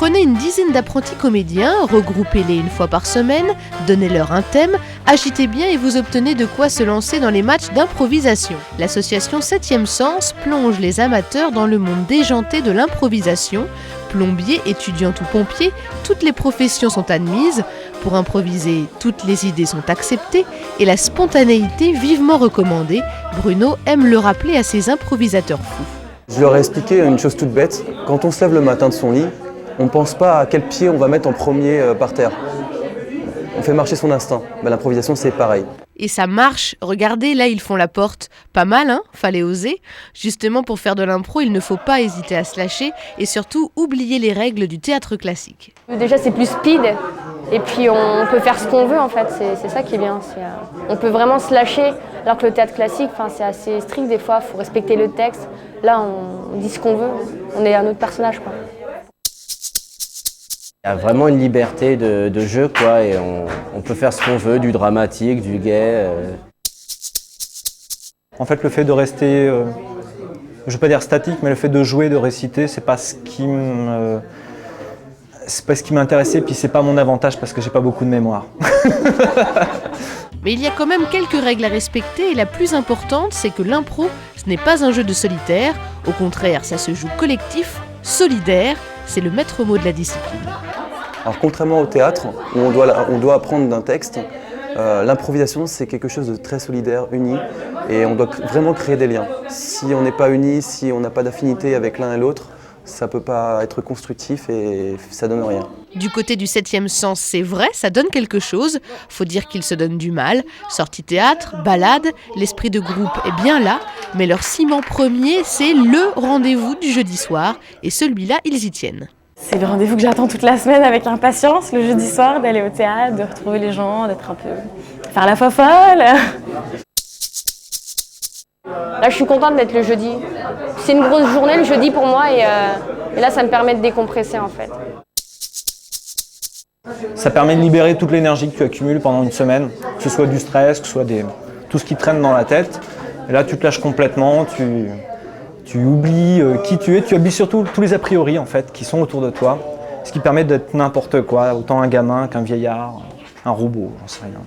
Prenez une dizaine d'apprentis comédiens, regroupez-les une fois par semaine, donnez-leur un thème, agitez bien et vous obtenez de quoi se lancer dans les matchs d'improvisation. L'association 7e Sens plonge les amateurs dans le monde déjanté de l'improvisation. Plombier, étudiant ou pompier, toutes les professions sont admises. Pour improviser, toutes les idées sont acceptées et la spontanéité vivement recommandée. Bruno aime le rappeler à ses improvisateurs fous. Je leur ai expliqué une chose toute bête. Quand on se lève le matin de son lit, on ne pense pas à quel pied on va mettre en premier par terre. On fait marcher son instinct. L'improvisation, c'est pareil. Et ça marche. Regardez, là, ils font la porte. Pas mal, hein? Fallait oser. Justement, pour faire de l'impro, il ne faut pas hésiter à se lâcher et surtout oublier les règles du théâtre classique. Déjà, c'est plus speed. Et puis, on peut faire ce qu'on veut, en fait. C'est ça qui est bien. On peut vraiment se lâcher. Alors que le théâtre classique, c'est assez strict des fois. Il faut respecter le texte. Là, on dit ce qu'on veut. On est un autre personnage, quoi. Il y a vraiment une liberté de jeu, quoi, et on peut faire ce qu'on veut, du dramatique, du gai. En fait, le fait de rester, je ne vais pas dire statique, mais le fait de jouer, de réciter, c'est pas ce qui m'intéressait, puis c'est pas mon avantage parce que j'ai pas beaucoup de mémoire. Mais il y a quand même quelques règles à respecter et la plus importante, c'est que l'impro, ce n'est pas un jeu de solitaire. Au contraire, ça se joue collectif, solidaire. C'est le maître mot de la discipline. Alors contrairement au théâtre, où on doit apprendre d'un texte, l'improvisation c'est quelque chose de très solidaire, uni, et on doit vraiment créer des liens. Si on n'est pas unis, si on n'a pas d'affinité avec l'un et l'autre, ça ne peut pas être constructif et ça donne rien. Du côté du 7e Sens, c'est vrai, ça donne quelque chose. Faut dire qu'ils se donnent du mal. Sortie théâtre, balade, l'esprit de groupe est bien là. Mais leur ciment premier, c'est le rendez-vous du jeudi soir. Et celui-là, ils y tiennent. C'est le rendez-vous que j'attends toute la semaine avec impatience, le jeudi soir, d'aller au théâtre, de retrouver les gens, d'être un peu... faire la fofolle. Là, je suis contente d'être le jeudi. C'est une grosse journée le jeudi pour moi et là, ça me permet de décompresser en fait. Ça permet de libérer toute l'énergie que tu accumules pendant une semaine, que ce soit du stress, que ce soit tout ce qui traîne dans la tête. Et là, tu te lâches complètement, tu oublies qui tu es, tu oublies surtout tous les a priori en fait, qui sont autour de toi, ce qui permet d'être n'importe quoi, autant un gamin qu'un vieillard, un robot, j'en sais rien.